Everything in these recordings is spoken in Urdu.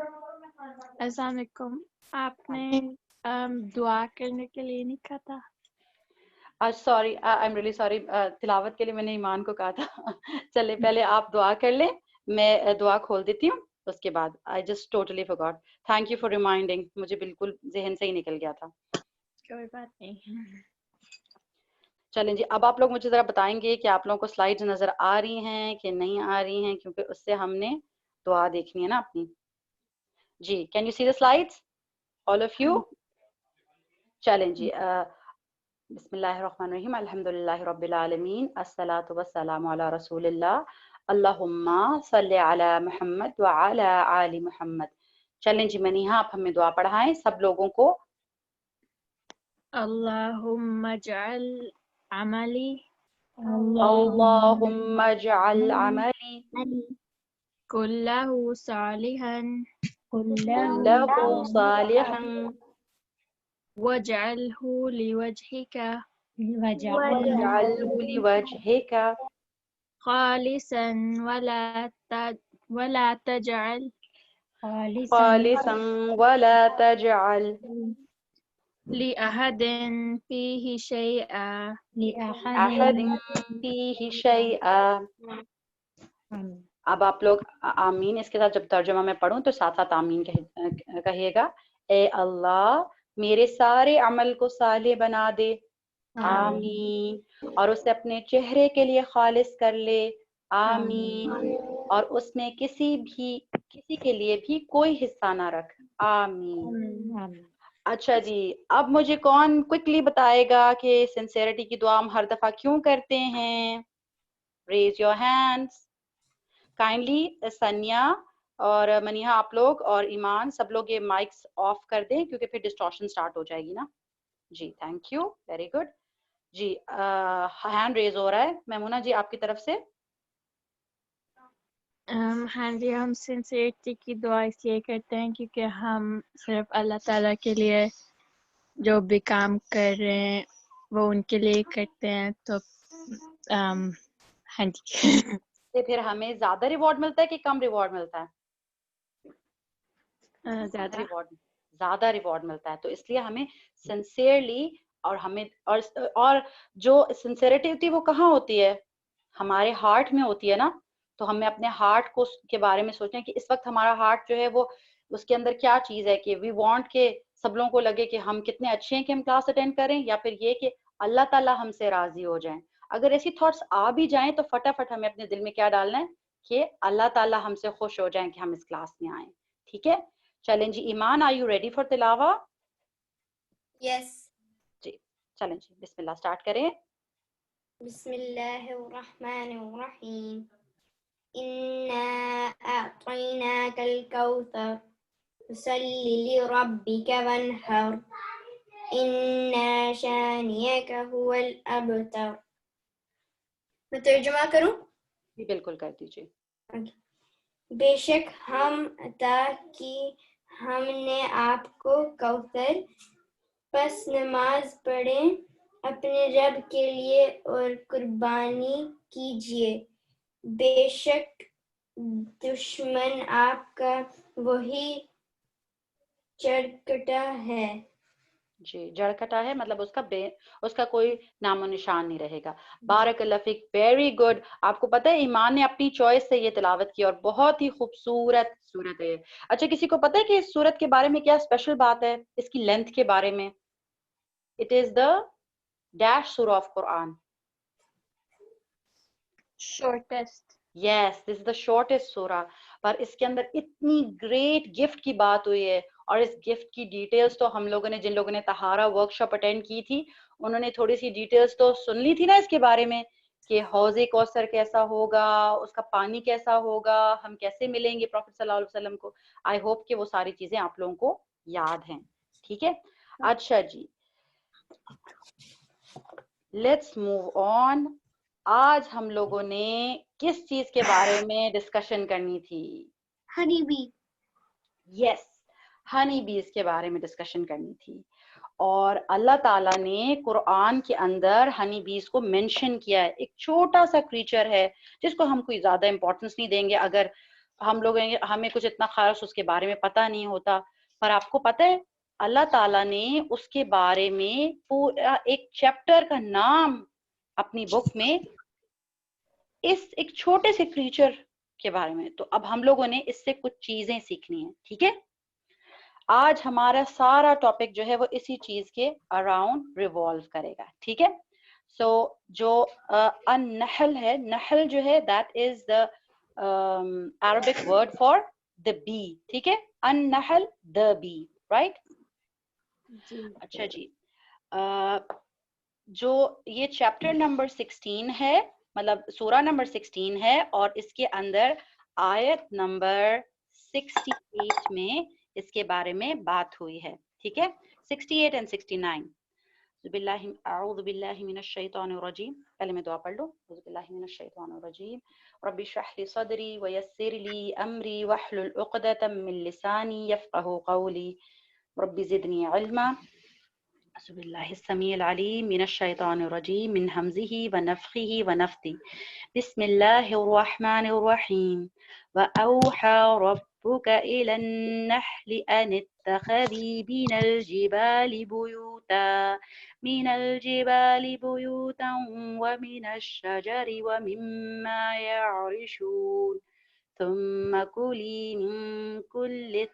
السلام علیکم. آپ نے دعا کرنے کے لیے نہیں کہا تھا؟ Sorry, I am really sorry, تلاوت کے لیے میں نے ایمان کو کہا تھا. چلے پہلے آپ دعا کر لیں، میں دعا کھول دیتی ہوں اس کے بعد. I just totally forgot. Thank you for reminding, مجھے بالکل ذہن سے ہی نکل گیا تھا. کوئی بات نہیں. چلیں جی، اب آپ لوگ مجھے ذرا بتائیں گے کہ آپ لوگوں کو سلائیڈز نظر آ رہی ہیں کہ نہیں آ رہی ہیں، کیونکہ اس سے ہم نے دعا دیکھنی ہے نا اپنی. جی، can you see the slides all of you? چلیں جی، بسم اللہ الرحمن الرحیم، الحمد للہ رب العالمین، الصلاۃ والسلام علی رسول اللہ، اللہم صلی علی محمد وعلی آل محمد. چلیں جی منیہا، آپ ہمیں دعا پڑھائیں سب لوگوں کو. اللہم اجعل عملی اللہم اجعل عملی کلہ صالحا کلہ صالحا واجعلہ لوجہک واجعلہ لوجہک خالصا ولا تجعل خالصا ولا تجعل لأحد فیہ شیئا احد فیہ شیئا. اب آپ لوگ آمین اس کے ساتھ جب ترجمہ میں پڑھوں تو ساتھ ساتھ آمین کہیے گا. اے اللہ میرے سارے عمل کو صالح بنا دے، آمین. اور اسے اپنے چہرے کے لیے خالص کر لے، آمین. اور اس میں کسی کے لیے بھی کوئی حصہ نہ رکھ، آمین. اچھا جی، اب مجھے کون کوئکلی بتائے گا کہ سنسیئرٹی کی دعا ہم ہر دفعہ کیوں کرتے ہیں؟ Raise your hands kindly. سنیا اور منیہا آپ لوگ اور ایمان سب لوگ یہ مائکس آف کر دیں کیونکہ پھر ڈسٹورشن سٹارٹ ہو جائے گی نا. جی تھینک یو، ویری گڈ. جی ہینڈ ریز ہو رہا ہے. میمونہ جی آپ کی طرف سے. ہاں جی، ہم سنسیئرٹی کی دعا اس لیے کرتے ہیں کیونکہ ہم صرف اللہ تعالیٰ کے لیے جو بھی کام کر رہے ہیں وہ ان کے لیے کرتے ہیں. تو ہاں جی. پھر ہمیں زیادہ ریوارڈ ملتا ہے کہ کم ریوارڈ ملتا ہے؟ زیادہ ریوارڈ ملتا ہے. تو اس لیے ہمیں سنسیئرلی اور جو سنسیئرٹی ہوتی ہے وہ کہاں ہوتی ہے؟ ہمارے ہارٹ میں ہوتی ہے نا. تو ہمیں اپنے ہارٹ کو کے بارے میں سوچنا ہے کہ اس وقت ہمارا ہارٹ جو ہے وہ اس کے اندر کیا چیز ہے کہ وی وانٹ کہ سب لوگوں کو لگے کہ ہم کتنے اچھے ہیں کہ ہم کلاس اٹینڈ کریں، یا پھر یہ کہ اللہ تعالیٰ ہم سے راضی ہو جائیں. اگر ایسی تھاٹس آ بھی جائیں تو فٹافٹ ہمیں اپنے دل میں کیا ڈالنا ہے کہ اللہ تعالیٰ ہم سے خوش ہو جائیں کہ ہم اس کلاس میں آئیں. ٹھیک ہے. چلیں جی ایمان، آر یو ریڈی فار تلاوہ؟ یس. جی چلیں جی بسم اللہ سٹارٹ کریں. بسم اللہ الرحمن الرحیم. انا اعطیناک الکوثر فصل لربک وانحر ان شانئک هو الابتر. میں ترجمہ کروں؟ جی بالکل کر دیجیے. بے شک ہم عطا کی ہم نے آپ کو کوثر، پس نماز پڑھیں اپنے رب کے لیے اور قربانی کیجیے. بے شک دشمن آپ کا وہی چرکٹا ہے. جی جڑکٹا ہے مطلب اس کا کوئی نام و نشان نہیں رہے گا. بارک اللہ فیک، ویری گڈ. آپ کو پتہ ہے ایمان نے اپنی چوائس سے یہ تلاوت کی اور بہت ہی خوبصورت سورت ہے. اچھا کسی کو پتہ ہے کہ اس سورت کے بارے میں کیا اسپیشل بات ہے اس کی لینتھ کے بارے میں؟ اٹ از دا ڈیش سورہ of Quran. Shortest. Yes this is the shortest سورہ. پر اس کے اندر اتنی گریٹ گفٹ کی بات ہوئی ہے، اور اس گفٹ کی ڈیٹیلز تو ہم لوگوں نے جن لوگوں نے طہارہ ورکشاپ اٹینڈ کی تھی انہوں نے تھوڑی سی ڈیٹیلز تو سن لی تھی نا اس کے بارے میں کہ حوض کوثر کیسا ہوگا، اس کا پانی کیسا ہوگا، ہم کیسے ملیں گے پروفیٹ صلی اللہ علیہ وسلم کو. آئی ہوپ کہ وہ ساری چیزیں آپ لوگوں کو یاد ہیں. ٹھیک ہے. اچھا جی لیٹس موو آن. آج ہم لوگوں نے کس چیز کے بارے میں ڈسکشن کرنی تھی؟ Honey bee. Yes honey bees کے بارے میں ڈسکشن کرنی تھی. اور اللہ تعالیٰ نے قرآن کے اندر ہنی بیز کو مینشن کیا ہے. ایک چھوٹا سا کریچر ہے جس کو ہم کوئی زیادہ امپورٹنس نہیں دیں گے. اگر ہم لوگ ہمیں کچھ اتنا خاص اس کے بارے میں پتہ نہیں ہوتا، پر آپ کو پتہ ہے اللہ تعالیٰ نے اس کے بارے میں پورا ایک چیپٹر کا نام اپنی بک میں اس ایک چھوٹے سے کریچر کے بارے میں. تو اب ہم لوگوں نے اس سے کچھ چیزیں سیکھنی ہیں. ٹھیک ہے، آج ہمارا سارا ٹاپک جو ہے وہ اسی چیز کے اراؤنڈ ریوالو کرے گا. ٹھیک ہے، سو جو النحل ہے، نحل جو ہے that is the Arabic word for the bee. ٹھیک ہے، النحل دا بی، رائٹ. اچھا جی، جو یہ چیپٹر نمبر 16 ہے، مطلب سورہ نمبر 16 ہے، اور اس کے اندر آیت نمبر 68 میں اس کے بارے میں بات ہوئی ہے. ٹھیک ہے، 68 and 69. اعوذ باللہ من الشیطان الرجیم. پہلے میں دعا پڑھ لوں. اعوذ باللہ من الشیطان الرجیم. رب اشرح لی صدری ویسر لی امری واحلل عقدۃ من لسانی یفقهوا قولی رب زدنی علما. اعوذ باللہ السمیع العلیم من الشیطان الرجیم من ہمزہ ونفخہ ونفثہ. بسم اللہ الرحمن الرحیم. وأوحى ربك إلى النحل أن اتخذي من الجبال بيوتا ومن الشجر ومما يعرشون ثم كلي من كل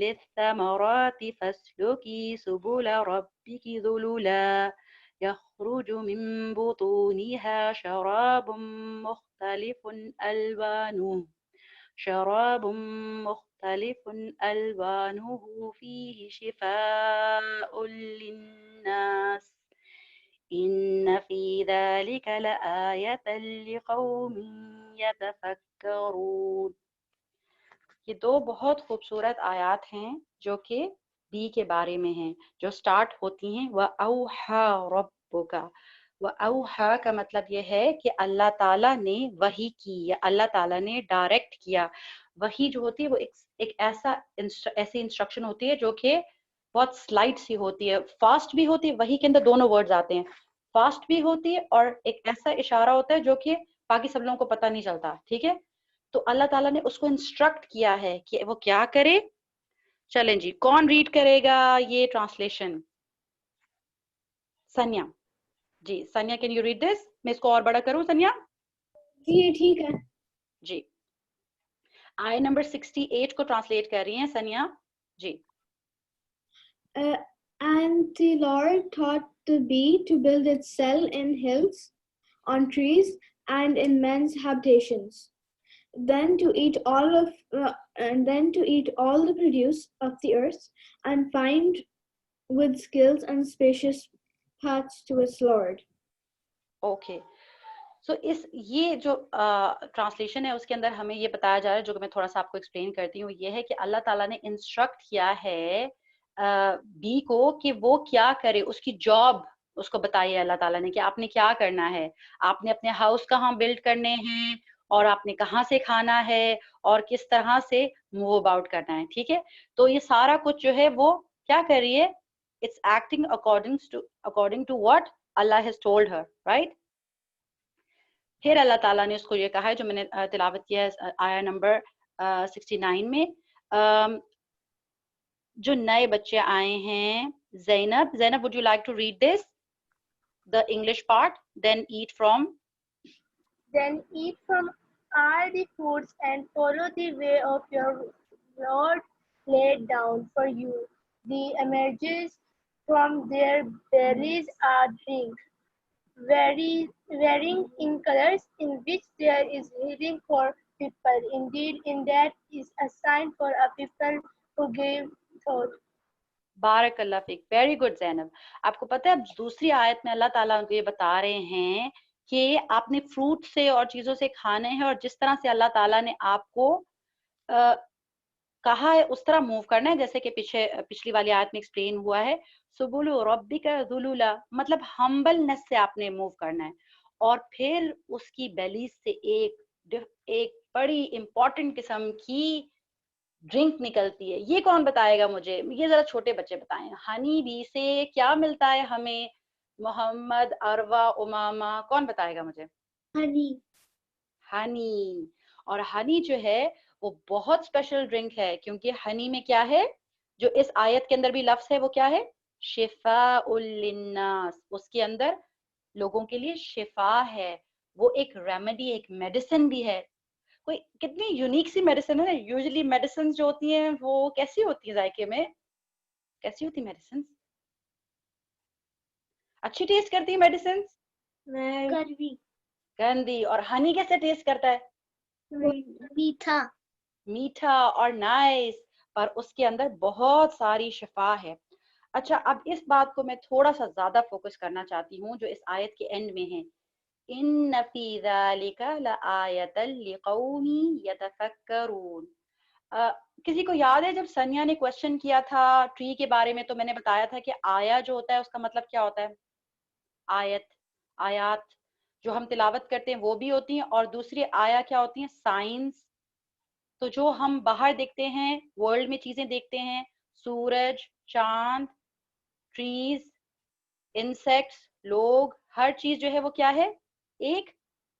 الثمرات فاسلكي سبل ربك ذللا يخرج من بطونها شراب مختلف ألوانه فيه شفاء للناس إن في ذلك لآية لقوم يتفكرون. یہ دو بہت خوبصورت آیات ہیں جو کہ بی کے بارے میں ہیں، جو سٹارٹ ہوتی ہیں وَأَوْحَى رَبُّكَ. وَأَوْحَى کا مطلب یہ ہے کہ اللہ تعالیٰ نے وحی کی یا اللہ تعالیٰ نے ڈائریکٹ کیا. وحی جو ہوتی ہے وہ ایک ایسی انسٹرکشن ہوتی ہے جو کہ بہت سلائٹ سی ہوتی ہے، فاسٹ بھی ہوتی ہے. وحی کے اندر دونوں ورڈز آتے ہیں، فاسٹ بھی ہوتی ہے اور ایک ایسا اشارہ ہوتا ہے جو کہ باقی سب لوگوں کو پتہ نہیں چلتا. ٹھیک ہے، تو اللہ تعالیٰ نے اس کو انسٹرکٹ کیا ہے کہ وہ کیا کرے. چلیں جی، کون ریڈ کرے گا یہ ٹرانسلیشن؟ سنیا. جی سنیا، کین یو ریڈ دس؟ میں اس کو اور بڑا کروں سنیا؟ جی ٹھیک ہے. جی، آیت نمبر 68 کو ٹرانسلیٹ کر رہی ہیں سنیا جی. And the Lord taught the bee to build its cell in hills, on trees, and in men's habitations. Then to eat all the produce of the earth, and find with skills and spacious paths to its Lord. Okay, so یہ جو ٹرانسلیشن ہے اس کے اندر ہمیں یہ بتایا جا رہا ہے، جو کہ میں تھوڑا سا آپ کو ایکسپلین کرتی ہوں، یہ ہے کہ اللہ تعالیٰ نے انسٹرکٹ کیا ہے بی کو کہ وہ کیا کرے، اس کی جاب اس کو بتائیے اللہ تعالیٰ نے کہ آپ نے کیا کرنا ہے. آپ نے اپنے ہاؤس کہاں بلڈ کرنے ہیں، اور آپ نے کہاں سے کھانا ہے، اور کس طرح سے موو اباؤٹ کرنا ہے. ٹھیک ہے، تو یہ سارا کچھ جو ہے وہ کیا کر رہی ہے، it's acting according to what اللہ ہیز ٹولڈ ہر، رائٹ. پھر اللہ تعالیٰ نے اس کو یہ کہا ہے جو میں نے تلاوت کیا ہے آیا نمبر 69 میں. جو نئے بچے آئے ہیں، زینب would you like to read this, the English part, then eat from all the foods and follow the way of your Lord laid down for you. The emerges from their bellies are drinks, varying in colors, in which there is healing for people. Indeed, in that is a sign for a people who give thought. بارک اللہ فیک. ویری گڈ زینب. آپ کو پتہ ہے اب دوسری آیت میں اللہ تعالیٰ ان کو یہ بتا رہے ہیں کہ آپ نے فروٹ سے اور چیزوں سے کھانے ہیں، اور جس طرح سے اللہ تعالیٰ نے آپ کو کہا ہے اس طرح موو کرنا ہے، جیسے کہ پچھلی والی آیت میں ایکسپلین ہوا ہے. سبل ربک ذللا، مطلب ہمبلنس سے آپ نے موو کرنا ہے. اور پھر اس کی بیلی سے ایک بڑی امپورٹنٹ قسم کی ڈرنک نکلتی ہے. یہ کون بتائے گا مجھے؟ یہ ذرا چھوٹے بچے بتائیں. ہنی بی سے کیا ملتا ہے ہمیں؟ محمد، اروا، امامہ، کون بتائے گا مجھے؟ ہنی. ہنی. اور ہنی جو ہے وہ بہت اسپیشل ڈرنک ہے, کیونکہ ہنی میں کیا ہے, جو اس آیت کے اندر بھی لفظ ہے وہ کیا ہے, شفاء للناس, اس کے اندر لوگوں کے لیے شفا ہے, وہ ایک ریمیڈی, ایک میڈیسن بھی ہے. کوئی کتنی یونیک سی میڈیسن ہے. یوزلی میڈیسن جو ہوتی ہیں وہ کیسی ہوتی ہیں ذائقے میں, کیسی ہوتی میڈیسن, اچھی ٹیسٹ کرتی ہے میڈیسن, گندی. اور ہنی کیسے ٹیسٹ کرتا ہے, میٹھا. میٹھا اور نائس, پر اس کے اندر بہت ساری شفا ہے. اچھا, اب اس بات کو میں تھوڑا سا زیادہ فوکس کرنا چاہتی ہوں جو اس آیت کے اینڈ میں ہے, ان فی ذالک لآیۃ لقوم یتفکرون. کسی کو یاد ہے جب سنیا نے کوشچن کیا تھا ٹری کے بارے میں, تو میں نے بتایا تھا کہ آیا جو ہوتا ہے اس کا مطلب کیا ہوتا ہے, آیت, آیات جو ہم تلاوت کرتے ہیں وہ بھی ہوتی ہیں, اور دوسری آیا کیا ہوتی ہیں, سائنس. تو جو ہم باہر دیکھتے ہیں, ورلڈ میں چیزیں دیکھتے ہیں, سورج, چاند, ٹریز, انسیکٹس, لوگ, ہر چیز جو ہے وہ کیا ہے, ایک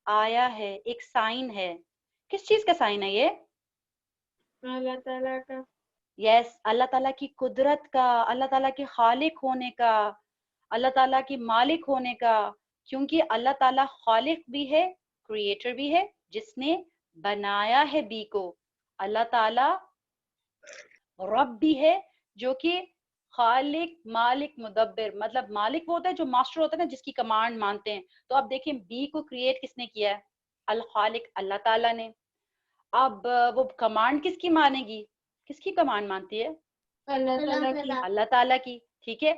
آیا ہے, ایک سائن ہے. کس چیز کا سائن ہے یہ, اللہ تعالیٰ کا. یس, اللہ تعالیٰ کی قدرت کا, اللہ تعالیٰ کے خالق ہونے کا, اللہ تعالیٰ کی مالک ہونے کا. کیونکہ اللہ تعالیٰ خالق بھی ہے, کریٹر بھی ہے, جس نے بنایا ہے بی کو. اللہ تعالیٰ رب بھی ہے, جو کہ خالق, مالک, مدبر, مطلب مالک وہ ہوتا ہے جو ماسٹر ہوتا ہے نا, جس کی کمانڈ مانتے ہیں. تو آپ دیکھیں بی کو کریٹ کس نے کیا ہے, الخالق, اللہ تعالیٰ نے. اب وہ کمانڈ کس کی مانے گی, کس کی کمانڈ مانتی ہے, اللہ تعالیٰ کی. اللہ تعالیٰ کی. ٹھیک ہے,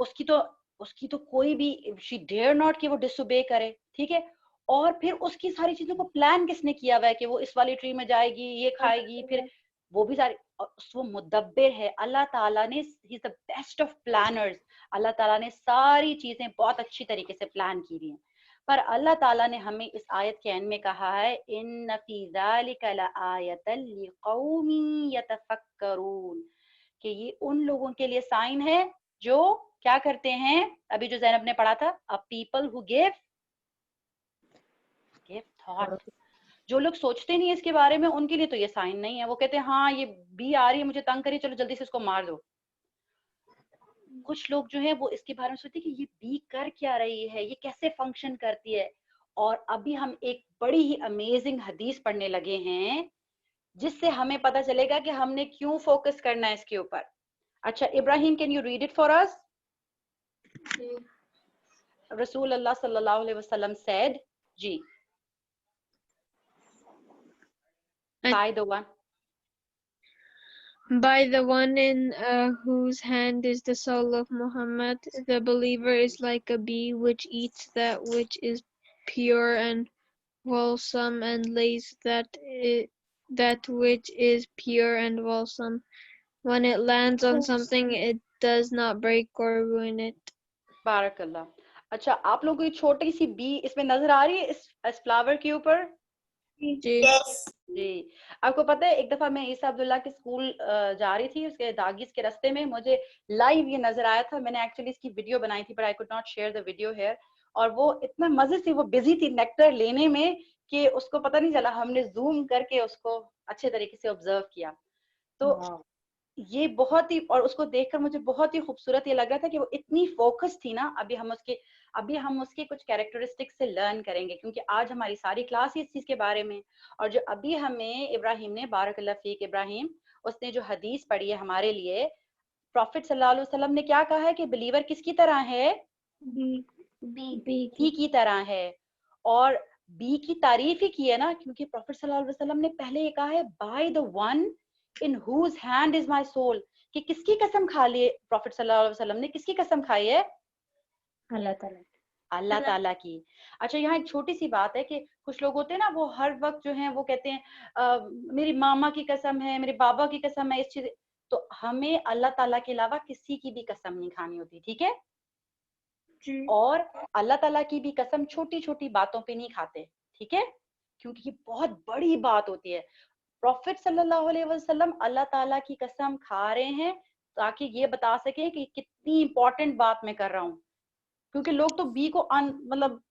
اس کی تو کوئی بھی شی ڈیئر ناٹ کہ وہ ڈس اوبے کرے. ٹھیک ہے, اور پھر اس کی ساری چیزوں کو پلان کس نے کیا ہوا ہے کہ وہ اس والی ٹری میں جائے گی, یہ کھائے گی, پھر وہ بھی ساری, وہ مدبر ہے. اللہ تعالیٰ نے, ہی is the best of planners, اللہ تعالیٰ نے ساری چیزیں بہت اچھی طریقے سے پلان کی ہوئی ہیں. پر اللہ تعالیٰ نے ہمیں اس آیت کے اینڈ میں کہا ہے, ان فی ذالک لآیۃ لقوم یتفکرون, کہ یہ ان لوگوں کے لیے سائن ہے جو کیا کرتے ہیں, ابھی جو زینب نے پڑھا تھا, a people who give thought. جو لوگ سوچتے نہیں اس کے بارے میں, ان کے لیے تو یہ سائن نہیں ہے. وہ کہتے ہیں ہاں یہ بی آ رہی ہے, مجھے تنگ کری, چلو جلدی سے اس کو مار دو. کچھ لوگ جو ہیں وہ اس کے بارے میں سوچتے کہ یہ بی کر کیا رہی ہے, یہ کیسے فنکشن کرتی ہے. اور ابھی ہم ایک بڑی ہی امیزنگ حدیث پڑھنے لگے ہیں, جس سے ہمیں پتہ چلے گا کہ ہم نے کیوں فوکس کرنا ہے اس کے اوپر. اچھا Ibrahim, can you read it for us. رسول اللہ صلی اللہ علیہ وسلم said, G, by the one in whose hand is the soul of Muhammad, the believer is like a bee which eats that which is pure and wholesome and lays that which is pure and wholesome. When it lands on something, it does not break or ruin it. بارک اللہ. اچھا, آپ لوگوں کو یہ چھوٹی سی بی اس میں نظر آ رہی ہے اس فلاور کے اوپر, جی. جی. آپ کو پتہ ہے ایک دفعہ میں عیسیٰ عبداللہ کے اسکول جا رہی تھی, اس کے داگیز کے راستے میں مجھے لائیو یہ نظر آیا تھا. میں نے ایکچولی اس کی ویڈیو بنائی تھی, but I could not share the video here. اور وہ اتنا مزے سے وہ بزی تھی نیکٹر لینے میں کہ اس کو پتہ نہیں چلا. ہم نے زوم کر کے اس کو اچھے طریقے سے آبزرو کیا. تو یہ بہت ہی, اور اس کو دیکھ کر مجھے بہت ہی خوبصورت یہ لگ رہا تھا کہ وہ اتنی فوکس تھی نا. ابھی ہم اس کے کچھ کیریکٹرسٹک سے لرن کریں گے, کیونکہ آج ہماری ساری کلاس ہی اس چیز کے بارے میں. اور جو ابھی ہمیں ابراہیم نے, بارک اللہ فیک ابراہیم, اس نے جو حدیث پڑھی ہے ہمارے لیے, پروفٹ صلی اللہ علیہ وسلم نے کیا کہا ہے کہ بلیور کس کی طرح ہے, بی کی طرح ہے. اور بی کی تعریف ہی کی ہے نا, کیونکہ پروفٹ صلی اللہ علیہ وسلم نے پہلے یہ کہا ہے by the one in whose hand is my soul, کہ کس کی قسم کھا لی پروفٹ صلی اللہ علیہ وسلم نے, کس کی قسم کھائی ہے, اللہ تعالیٰ کی. اچھا, یہاں ایک چھوٹی سی بات ہے کہ کچھ لوگ ہوتے ہیں نا, وہ ہر وقت جو ہیں وہ کہتے ہیں میری ماما کی قسم ہے, میرے بابا کی قسم ہے, اس چیز. تو ہمیں اللہ تعالیٰ کے علاوہ کسی کی بھی قسم نہیں کھانی ہوتی. ٹھیک ہے, اور اللہ تعالیٰ کی بھی قسم چھوٹی چھوٹی باتوں پہ نہیں کھاتے. ٹھیک ہے, کیونکہ یہ بہت بڑی بات ہوتی ہے. پروفٹ صلی اللہ علیہ وسلم اللہ تعالیٰ کی قسم کھا رہے ہیں تاکہ یہ بتا سکیں کہ کتنی امپورٹنٹ بات میں کر رہا ہوں. کیونکہ لوگ تو بی کو مطلب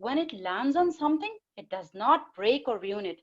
when it lands on something it does not break or ruin it।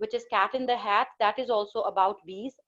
which is Cat in the Hat, that is also about bees,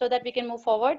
so that we can move forward।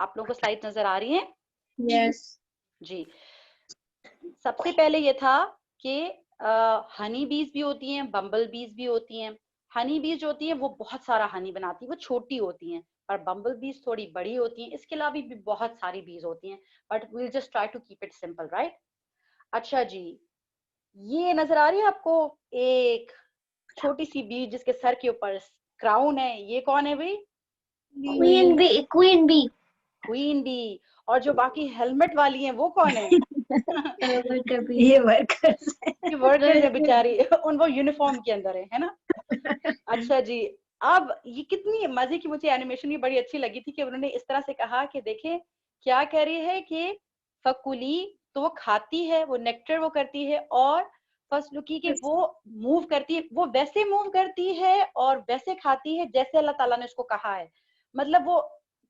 آپ لوگوں کو سلائڈ نظر آ رہی ہیں؟ Yes. جی سب سے پہلے یہ تھا کہ ہنی بیز بھی ہوتی ہیں، بمبل بیز بھی ہوتی ہیں. ہنی بیز جو ہوتی ہیں وہ بہت سارا ہنی بناتی ہیں، وہ چھوٹی ہوتی ہیں، اور بمبل بیز تھوڑی بڑی ہوتی ہیں. اس کے علاوہ بھی بہت ساری بیز ہوتی ہیں، but well just try to keep it simple, right? اچھا جی، یہ نظر آ رہی ہے آپ کو ایک چھوٹی سی بیز جس کے سر کے اوپر کراؤن ہے، یہ کون ہے بھائی؟ Queen bee, queen bee. Queen bee. اور جو باقی ہیلمٹ والی ہیں وہ کون ہے؟ یہ workers یہ ورکرز ہیں بیچاری، ان وہ یونیفارم کے اندر ہے نا. اچھا جی، اب یہ کتنی مزے کی مجھے اینیمیشن یہ بڑی اچھی لگی تھی کہ انہوں نے اس طرح سے کہا کہ دیکھیں کیا کہہ رہی ہے کہ فکولی، تو وہ کھاتی ہے، وہ نیکٹر وہ کرتی ہے، اور فسلکی کہ وہ موو کرتی ہے، وہ ویسے موو کرتی ہے اور ویسے کھاتی ہے جیسے اللہ تعالیٰ نے اس کو کہا ہے. مطلب وہ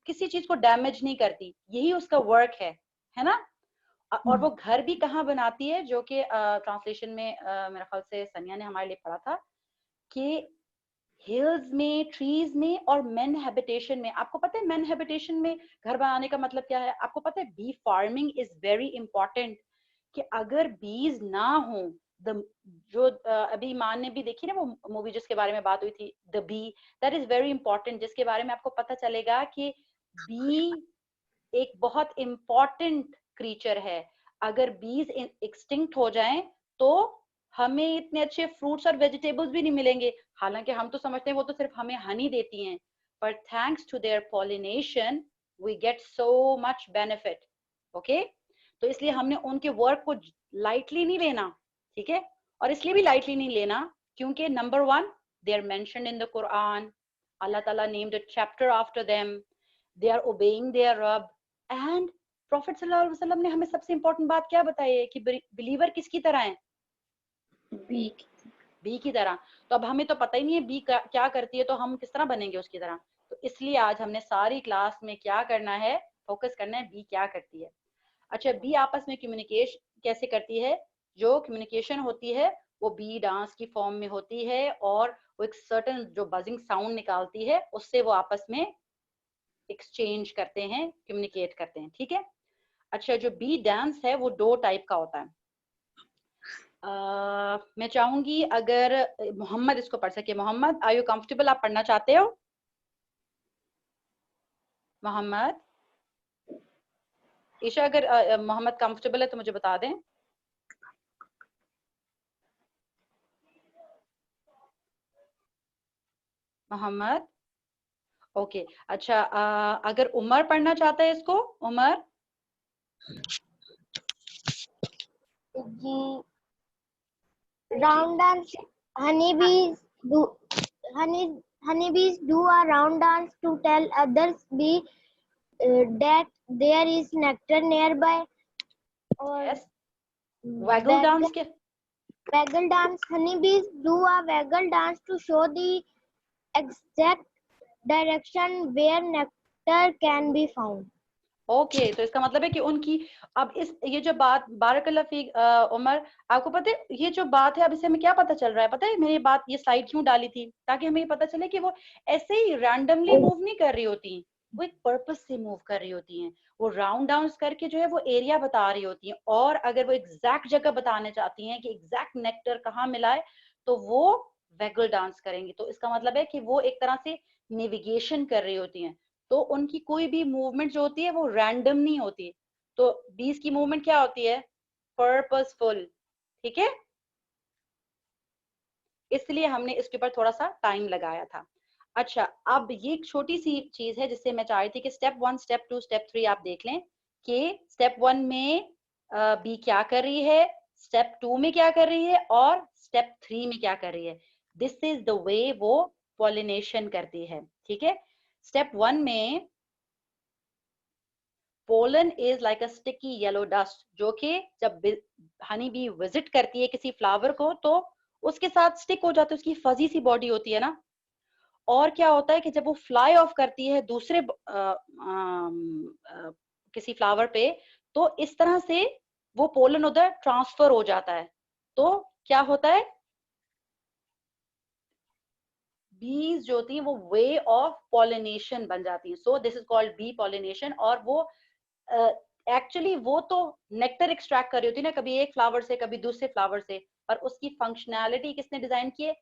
کسی چیز کو ڈیمیج نہیں کرتی، یہی اس کا ورک ہے نا. اور وہ گھر بھی کہاں بناتی ہے، جو کہ ٹرانسلیشن میں میرا خیال سے سنیا نے ہمارے لیے پڑھا تھا کہ ہلز میں، ٹریز میں، اور مین ہیبیٹیشن میں. آپ کو پتہ ہے مین ہیبیٹیشن میں گھر بنانے کا مطلب کیا ہے؟ آپ کو پتہ ہے bee farming is very important, کہ اگر بیز نہ ہوں، جو ابھی ایمان نے بھی دیکھی نا وہ مووی جس کے بارے میں بات ہوئی تھی، the B, that is very important, جس کے بارے میں آپ کو پتہ چلے گا کہ بی ایک بہت امپورٹنٹ کریچر ہے. اگر بیز ایکسٹنکٹ ہو جائیں تو ہمیں اتنے اچھے فروٹس اور ویجیٹیبلز بھی نہیں ملیں گے. حالانکہ ہم تو سمجھتے ہیں وہ تو صرف ہمیں ہنی دیتی ہیں، پر thanks to their pollination we get so much benefit. Okay, تو اس لیے ہم نے ان کے ورک کو لائٹلی نہیں لینا، ٹھیک ہے؟ اور اس لیے بھی لائٹلی نہیں لینا کیونکہ number 1 they are mentioned in the Quran. اللہ تعالیٰ named a chapter after them. They are obeying their Rabb. And Prophet صلی اللہ علیہ وسلم نے ہمیں سب سے امپورٹنٹ بات کیا بتائی ہے کہ بلیور کس کی طرح ہیں؟ بی کی طرح. تو اب ہمیں تو پتہ ہی نہیں ہے بی کیا کرتی ہے، تو ہم کس طرح بنیں گے اس کی طرح؟ تو اس لیے آج ہم نے ساری کلاس میں کیا کرنا ہے، فوکس کرنا ہے بی کیا کرتی ہے. اچھا، بی آپس میں کمیونیکیشن کیسے کرتی ہے؟ جو کمیونیکیشن ہوتی ہے وہ بی ڈانس کی فارم میں ہوتی ہے، اور وہ ایک سرٹن جو بزنگ ساؤنڈ نکالتی ہے اس سے وہ آپس میں ایکسچینج کرتے ہیں، کمیونیکیٹ کرتے ہیں، ٹھیک ہے؟ اچھا، جو بی ڈانس ہے وہ 2 ٹائپ کا ہوتا ہے. میں چاہوں گی اگر محمد اس کو پڑھ سکے. محمد آر یو کمفرٹیبل؟ آپ پڑھنا چاہتے ہو؟ محمد، عشاء اگر محمد کمفرٹیبل ہے تو مجھے بتا دیں. محمد، اوکے. اچھا، اگر عمر پڑھنا چاہتا ہے اس کو، عمر. جی، round dance. Honeybees do a round dance to tell others bee that there is nectar nearby. Or Yes. Waggle dance کے waggle dance. Honeybees do a waggle dance to show the exact direction where nectar can be found. Okay, تو اس کا مطلب ہے کہ ان کی اب یہ جو بات، بارک اللہ فیک عمر، آپ کو پتہ ہے یہ جو بات ہے اب اسے ہمیں کیا پتہ چل رہا ہے؟ پتہ ہے میں یہ بات، یہ سلائڈ کیوں ڈالی تھی؟ تاکہ ہمیں یہ پتہ چلے کہ وہ ایسے ہی رینڈملی موو نہیں کر رہی ہوتی، وہ ایک پرپس سے موو کر رہی ہوتی ہیں. وہ راؤنڈ ڈاؤنس کر کے جو ہے وہ ایریا بتا رہی ہوتی ہیں، اور اگر وہ ایگزیکٹ جگہ بتانا چاہتی ہیں کہ ایگزیکٹ نیکٹر کہاں ملا ہے تو وہ ویگل ڈانس کریں گی. تو اس کا مطلب ہے کہ وہ ایک طرح سے نیویگیشن کر رہی ہوتی ہیں. تو ان کی کوئی بھی موومنٹ جو ہوتی ہے وہ رینڈم نہیں ہوتی. تو بیز کی موومنٹ کیا ہوتی ہے؟ پرپسفل، ٹھیک ہے؟ اس لیے ہم نے اس کے اوپر تھوڑا سا ٹائم لگایا تھا. اچھا، اب یہ ایک چھوٹی سی چیز ہے جس سے میں چاہ رہی تھی کہ اسٹیپ 1، اسٹیپ 2، اسٹیپ 3 آپ دیکھ لیں کہ اسٹیپ 1 میں بی کیا کر رہی ہے، اسٹیپ 2 میں کیا کر رہی ہے، اور اسٹیپ 3 میں کیا کر رہی ہے. دس از دا وے وہ پولینیشن کرتی ہے، ٹھیک ہے؟ اسٹیپ 1 میں pollen is like a sticky yellow dust, جو کہ جب ہنی بی وزٹ کرتی ہے کسی فلاور کو تو اس کے ساتھ اسٹک ہو جاتا ہے، اس کی فزی سی باڈی ہوتی ہے نا. اور کیا ہوتا ہے کہ جب وہ فلائی آف کرتی ہے دوسرے کسی فلاور پہ تو اس طرح سے وہ پولن ادھر ٹرانسفر ہو جاتا ہے. تو کیا ہوتا ہے؟ bees جو ہوتی ہیں وہ way of pollination بن جاتی ہیں. So this is called bee pollination. اور وہ ایکچولی وہ تو نیکٹر ایکسٹریکٹ کر رہی ہوتی ہے نا, کبھی ایک فلاور سے کبھی دوسرے فلاور سے, اور اس کی فنکشنالٹی کس نے ڈیزائن کی ہے؟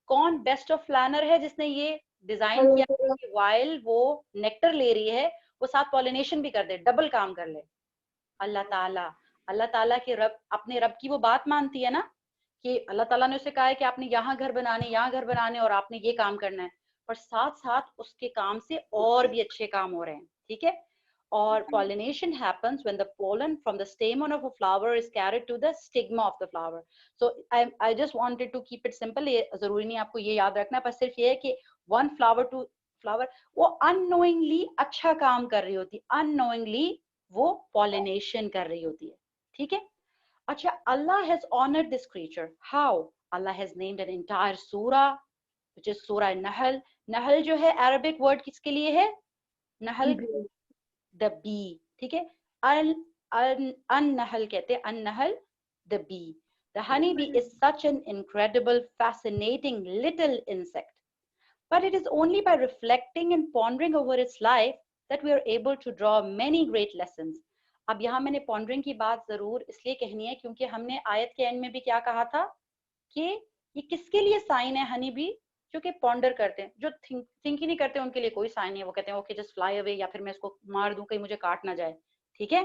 کون بیسٹ آف پلانر ہے جس نے یہ ڈیزائن کیا کہ وائل وہ نیکٹر لے رہی ہے وہ ساتھ پالینیشن بھی کر دے, ڈبل کام کر لے؟ اللہ تعالیٰ. اللہ تعالیٰ کے رب, اپنے رب کی وہ بات مانتی ہے نا کہ اللہ تعالیٰ نے اسے کہا ہے کہ آپ نے یہاں گھر بنانے, یہاں گھر بنانے, اور آپ نے یہ کام کرنا ہے, پر ساتھ ساتھ اس کے کام سے اور بھی اچھے کام ہو رہے ہیں. ٹھیک ہے. اور pollination happens when the pollen from the stamen of a flower is carried to the stigma of the flower. So I just wanted to keep it simple. ضروری نہیں آپ کو یہ یاد رکھنا, پر صرف یہ ہے کہ one flower to flower وہ unknowingly اچھا کام کر رہی ہوتی, unknowingly وہ pollination کر رہی ہوتی ہے. ٹھیک ہے. اچھا, Allah has honored this creature. How? Allah has named an entire surah which is surah Nahl. Nahl جو ہے Arabic word کس کے لیے ہے؟ Nahl, the bee. ٹھیک ہے. النحل کہتے ہیں, النحل the bee. The honey bee is such an incredible, fascinating little insect. But it is only by reflecting and pondering over its life that we are able to draw many great lessons. اب یہاں میں نے پونڈرنگ کی بات ضرور اس لیے کہنی ہے کیونکہ ہم نے آیت کے اینڈ میں بھی کیا کہا تھا کہ یہ کس کے لیے سائن ہے ہنی بی؟ جو کہ پونڈر کرتے ہیں, جو تھنک ہی نہیں کرتے ان کے لیے کوئی سائن نہیں ہے. وہ کہتے ہیں اوکے جسٹ فلائی اوے, یا پھر میں اس کو مار دوں کہیں مجھے کاٹ نہ جائے. ٹھیک ہے.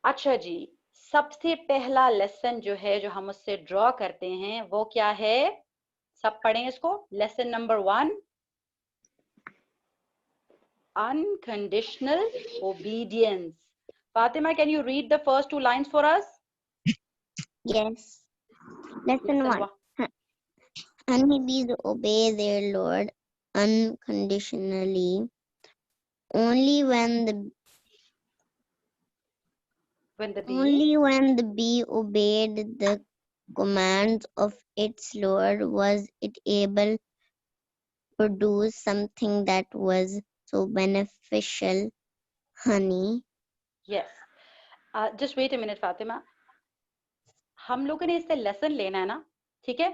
اچھا جی, سب سے پہلا لیسن جو ہے جو ہم اس سے ڈرا کرتے ہیں وہ کیا ہے؟ سب پڑھیں اس کو. Lesson number 1, unconditional obedience. Fatima, can you read the first 2 lines for us? Yes. Lesson 1. Honeybees obey their lord unconditionally. Only when the bee obeyed the commands of its lord was it able to produce something that was so beneficial. Honey. Yes. Just wait a minute, Fatima. ہم لوگوں نے اس سے لیسن لینا ہے نا. ٹھیک ہے.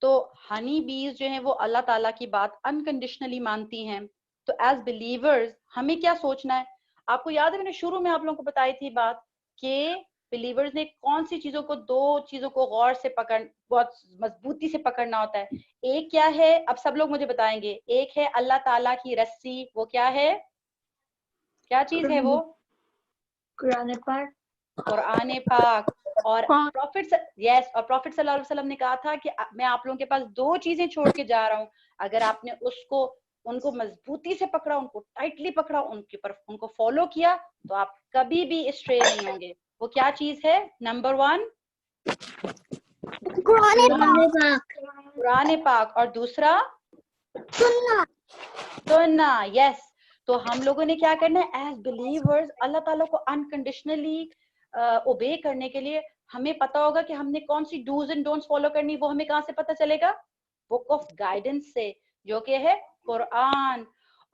تو ہنی بیز جو ہیں وہ اللہ تعالیٰ کی بات انکنڈیشنلی مانتی ہیں. تو ایز بلیورز ہمیں کیا سوچنا ہے؟ آپ کو یاد ہے میں نے شروع میں آپ لوگوں کو بتائی تھی بات کہ بلیورز نے کون سی چیزوں کو, 2 چیزوں کو غور سے بہت مضبوطی سے پکڑنا ہوتا ہے. ایک کیا ہے؟ اب سب لوگ مجھے بتائیں گے. ایک ہے اللہ تعالیٰ کی رسی. وہ کیا ہے؟ کیا چیز ہے وہ؟ قرآن پاک. قرآن پاک. اور پروفٹ اور پروفٹ صلی اللہ علیہ وسلم نے کہا تھا کہ میں آپ لوگوں کے پاس 2 چیزیں چھوڑ کے جا رہا ہوں, اگر آپ نے ان کو مضبوطی سے پکڑا, ان کو ٹائٹلی پکڑا, ان کو فالو کیا تو آپ کبھی بھی اسٹرے نہیں ہوں گے. وہ کیا چیز ہے؟ نمبر 1 قرآن پاک, اور دوسرا سننا. یس. تو ہم لوگوں نے کیا کرنا ہے ایز بلیورز؟ اللہ تعالیٰ کو انکنڈیشنلی اوبے کرنے کے لیے ہمیں پتا ہوگا کہ ہم نے کون سی ڈوز اینڈ ڈونٹس فالو کرنی. وہ ہمیں کہاں سے پتا چلے گا؟ بک آف گائیڈنس سے, جو کہ ہے قرآن.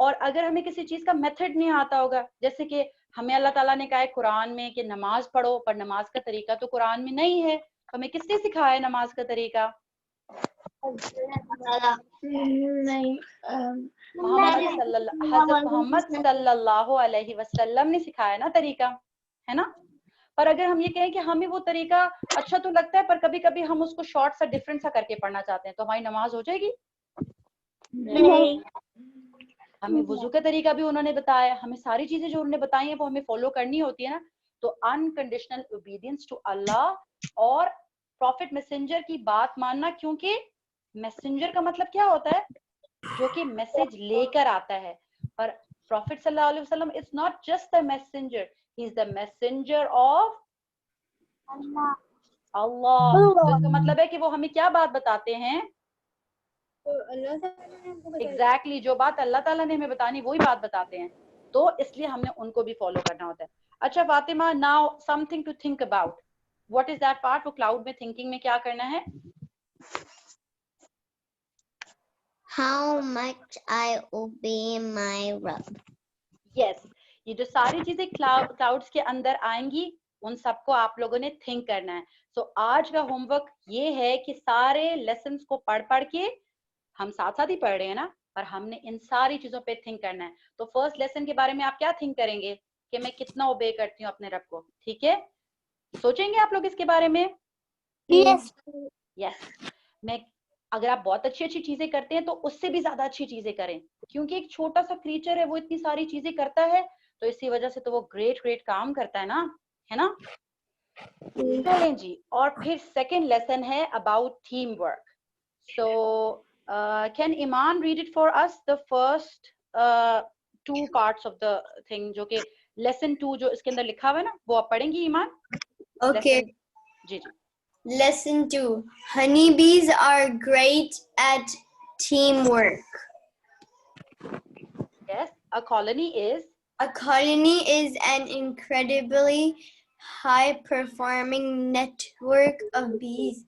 اور اگر ہمیں کسی چیز کا میتھڈ نہیں آتا ہوگا, جیسے کہ ہمیں اللہ تعالیٰ نے کہا ہے قرآن میں کہ نماز پڑھو, پر نماز کا طریقہ تو قرآن میں نہیں ہے, تو ہمیں کس نے سکھایا ہے نماز کا طریقہ؟ نہیں, حضرت محمد صلی اللہ علیہ وسلم نے سکھایا نا طریقہ, ہے نا. پر اگر ہم یہ کہیں کہ ہمیں وہ طریقہ اچھا تو لگتا ہے پر کبھی کبھی ہم اس کو شارٹ سا ڈفرینٹ سا کر کے پڑھنا چاہتے ہیں, تو ہماری نماز ہو جائے گی؟ نہیں. ہمیں وضو کا طریقہ بھی انہوں نے بتایا, ہمیں ساری چیزیں جو انہوں نے بتائی ہیں وہ ہمیں فالو کرنی ہوتی ہے نا. تو انکنڈیشنل اوبیڈینس ٹو اللہ اور پروفٹ میسنجر کی بات ماننا, کیونکہ میسنجر کا مطلب کیا ہوتا ہے؟ جو کہ میسج لے کر آتا ہے. پر پروفٹ صلی اللہ علیہ وسلم is not just a messenger, he is the messenger of Allah. اس کا مطلب ہے کہ وہ ہمیں کیا بات بتاتے ہیں؟ ایگزیکٹلی جو بات اللہ تعالیٰ نے ہمیں بتانی وہی بات بتاتے ہیں, تو اس لیے ہم نے ان کو بھی فالو کرنا ہوتا ہے. اچھا فاطمہ, now something to think about. What is that part? وہ کلاؤڈ میں تھنکنگ میں کیا کرنا ہے؟ How much I obey my Rabb. یس, یہ جو ساری چیزیں کلاؤڈز کے اندر آئیں گی ان سب کو آپ لوگوں نے تھنک کرنا ہے. سو آج کا ہوم ورک یہ ہے کہ سارے لیسنس کو پڑھ کے ہم ساتھ ساتھ ہی پڑھ رہے ہیں نا, پر ہم نے ان ساری چیزوں پہ تھنک کرنا ہے. تو فرسٹ لیسن کے بارے میں آپ کیا تھنک کریں گے کہ میں کتنا اوبے کرتی ہوں اپنے رب کو, ٹھیک ہے, سوچیں گے آپ لوگ اس کے بارے میں. Yes. یس, میں اگر آپ بہت اچھی اچھی چیزیں کرتے ہیں تو اس سے بھی زیادہ اچھی چیزیں کریں, کیونکہ ایک چھوٹا سا کریچر ہے, وہ اتنی ساری چیزیں کرتا ہے, تو اسی وجہ سے تو وہ گریٹ کام کرتا ہے نا. چلیں جی, اور پھر سیکنڈ لیسن ہے about team work. So can Iman read it for us, the first 2 parts of the thing, جو کہ لیسن 2 جو اس کے اندر لکھا ہوا ہے نا, وہ آپ پڑھیں گی ایمان؟ Okay. G. Lesson 2. Honeybees are great at teamwork. Yes, a colony is A colony is an incredibly high-performing network of bees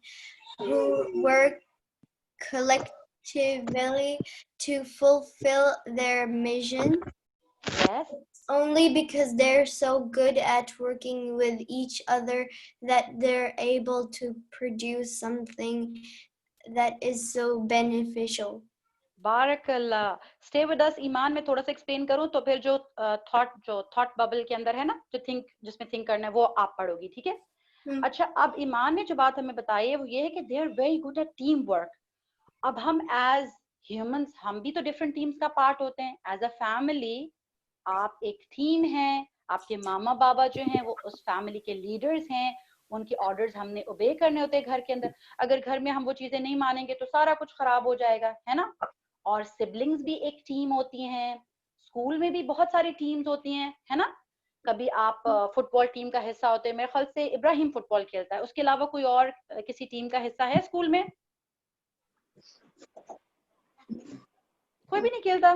who work collectively to fulfill their mission. Yes. Only because they're so good at working with each other that they're able to produce something that is so beneficial. بارک اللہ. اسٹے ود اس ایمان. میں تھوڑا سا ایکسپلین کروں تو پھر جو تھاٹ ببل کے اندر ہے نا, جس میں تھنک کرنا ہے, وہ آپ پڑھو گی, ٹھیک ہے. اچھا, اب ایمان نے جو بات ہمیں بتائی ہے وہ یہ ہے کہ they are very good at teamwork. اب ہم ایز ہیومنس, ہم بھی تو ڈفرنٹ ٹیمس کا پارٹ ہوتے ہیں. ایز اے فیملی آپ ایک ٹیم ہیں, آپ کے ماما بابا جو ہیں وہ اس فیملی کے لیڈرز ہیں, ان کی آرڈرز ہم نے اوبے کرنے ہوتے ہیں گھر کے اندر. اگر گھر میں ہم وہ چیزیں نہیں مانیں گے تو سارا کچھ خراب ہو جائے گا, ہے نا. اور سبلنگز بھی ایک ٹیم ہوتی ہیں, اسکول میں بھی بہت ساری ٹیمز ہوتی ہیں, ہے نا. کبھی آپ فٹ بال ٹیم کا حصہ ہوتے ہیں, میرے خیال سے ابراہیم فٹ بال کھیلتا ہے, اس کے علاوہ کوئی اور کسی ٹیم کا حصہ ہے اسکول میں؟ کوئی بھی نہیں کھیلتا.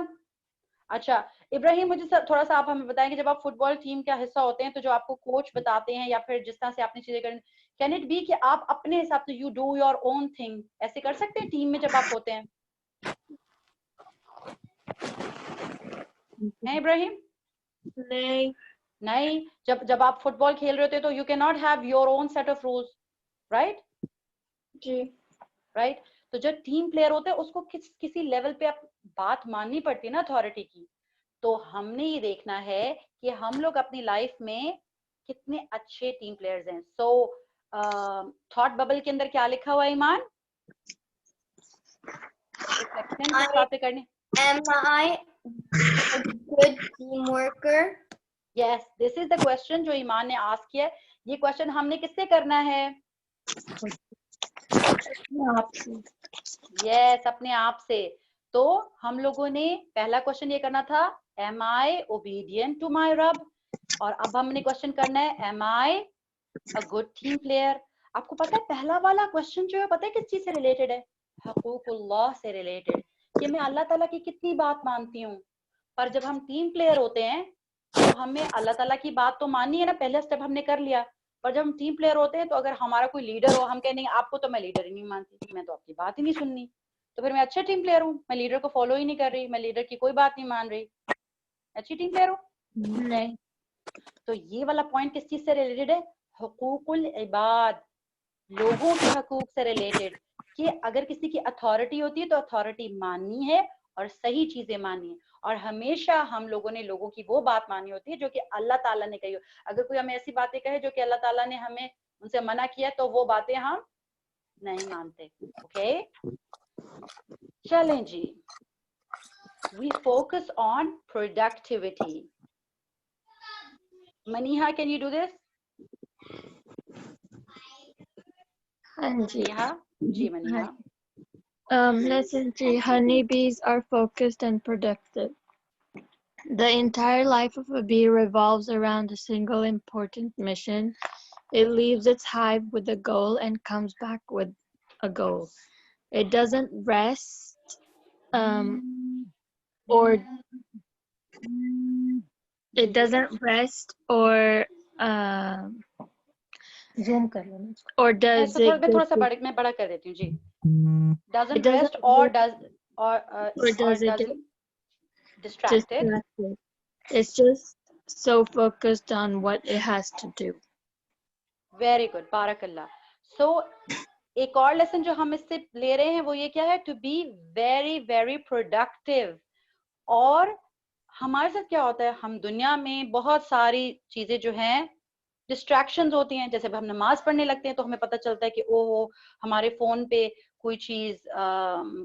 اچھا ابراہیم, مجھے تھوڑا سا آپ ہمیں بتائیں کہ جب آپ فٹ بال ٹیم کا حصہ ہوتے ہیں تو جو آپ کو کوچ بتاتے ہیں یا پھر جس طرح سے آپ نے چیزیں کریں, کین اٹ بی کہ آپ اپنے حساب سے you do your own thing, ایسے کر سکتے ہیں ٹیم میں جب آپ ہوتے ہیں؟ نہیں ابراہیم؟ نہیں, جب آپ فٹ بال کھیل رہے ہوتے تو you can not have your own set of rules, right? جی رائٹ. تو جو ٹیم پلیئر ہوتے ہیں اس کو کسی لیول پہ بات ماننی پڑتی ہے نا اتھارٹی کی. تو ہم نے یہ دیکھنا ہے کہ ہم لوگ اپنی لائف میں کتنے اچھے ٹیم پلیئرز ہیں. سو تھاٹ ببل کے اندر کیا لکھا ہوا ہے ایمان؟ ریفلیکشن کس بات پہ کرنی؟ Am I a good team worker? Yes, this is the question جو ایمان نے آسک کیا ہے. یہ کوشچن ہم نے کس سے کرنا ہے؟ یس, اپنے آپ سے. تو ہم لوگوں نے پہلا کوشچن یہ کرنا تھا, am I obedient to my رب, اور اب ہم نے کوشچن کرنا ہے am I a good team player. آپ کو پتا ہے پہلا والا کوشچن جو ہے پتا ہے کس چیز سے ریلیٹڈ ہے؟ حقوق اللہ سے ریلیٹڈ, کہ میں اللہ تعالیٰ کی کتنی بات مانتی ہوں. پر جب ہم ٹیم پلیئر ہوتے ہیں تو ہمیں اللہ تعالیٰ کی بات تو ماننی ہے نا, پہلا اسٹیپ ہم نے کر لیا. پر جب ہم ٹیم پلیئر ہوتے ہیں تو اگر ہمارا کوئی لیڈر ہو, ہم کہیں نہیں آپ کو تو میں لیڈر ہی نہیں مانتی, میں تو آپ کی بات ہی نہیں سننی, تو پھر میں اچھا ٹیم پلیئر ہوں؟ میں لیڈر کو فالو ہی نہیں کر رہی, میں لیڈر کی کوئی بات نہیں مان رہی, اچھی ٹیم پلیئر ہوں؟ نہیں. تو یہ والا پوائنٹ کس چیز سے ریلیٹڈ ہے؟ حقوق العباد, لوگوں کے حقوق سے ریلیٹڈ, کہ اگر کسی کی اتھارٹی ہوتی ہے تو اتھارٹی ماننی ہے اور صحیح چیزیں ماننی ہے. اور ہمیشہ ہم لوگوں نے لوگوں کی وہ بات مانی ہوتی ہے جو کہ اللہ تعالیٰ نے کہی ہو. اگر کوئی ہمیں ایسی باتیں کہے جو کہ اللہ تعالیٰ نے ہمیں ان سے منع کیا تو وہ باتیں ہم نہیں مانتے. اوکے چلیں جی, we focus on productivity. Maniha, can you do this? Maniha? Ji Maniha. Lesson 3, honeybees are focused and productive. The entire life of a bee revolves around a single important mission. It leaves its hive with a goal and comes back with a goal. It doesn't rest or does it میں تھوڑا سا میں بڑا کر دیتی ہوں جی. Doesn't rest or does it distracted? It's just so focused on what it has to do. Very good, barakallah. So ایک اور لیسن جو ہم اس سے لے رہے ہیں وہ یہ کیا ہے, to be very very productive. اور ہمارے ساتھ کیا ہوتا ہے, ہم دنیا میں بہت ساری چیزیں جو ہیں ڈسٹریکشنز ہوتی ہیں. جیسے ہم نماز پڑھنے لگتے ہیں تو ہمیں پتہ چلتا ہے کہ اوہ ہمارے فون پہ کوئی چیز,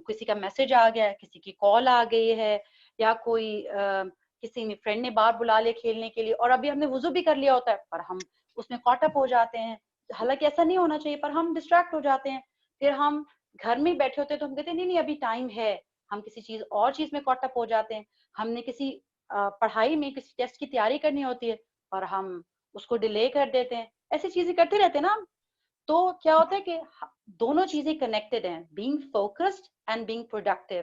کسی کا میسج آ گیا ہے, کسی کی کال آ گئی ہے, یا کوئی کسی نے فرینڈ نے باہر بلا لیا کھیلنے کے لیے, اور ابھی ہم نے وضو بھی کر لیا ہوتا ہے پر ہم اس میں کاٹ اپ ہو جاتے ہیں. حالانکہ ایسا نہیں ہونا چاہیے, پر ہم ڈسٹریکٹ ہو جاتے ہیں. پھر ہم گھر میں بیٹھے ہوتے ہیں تو ہم کہتے ہیں نہیں ابھی ٹائم ہے, ہم کسی چیز اور چیز میں کاٹ اپ ہو جاتے ہیں. ہم نے کسی پڑھائی میں کسی ٹیسٹ کی تیاری کرنی ہوتی ہے اور ہم اس کو ڈیلے کر دیتے ہیں. ایسی چیزیں کرتے رہتے ہیں نا. تو کیا ہوتا ہے کہ دونوں چیزیں کنیکٹڈ ہیں, being focused and being productive.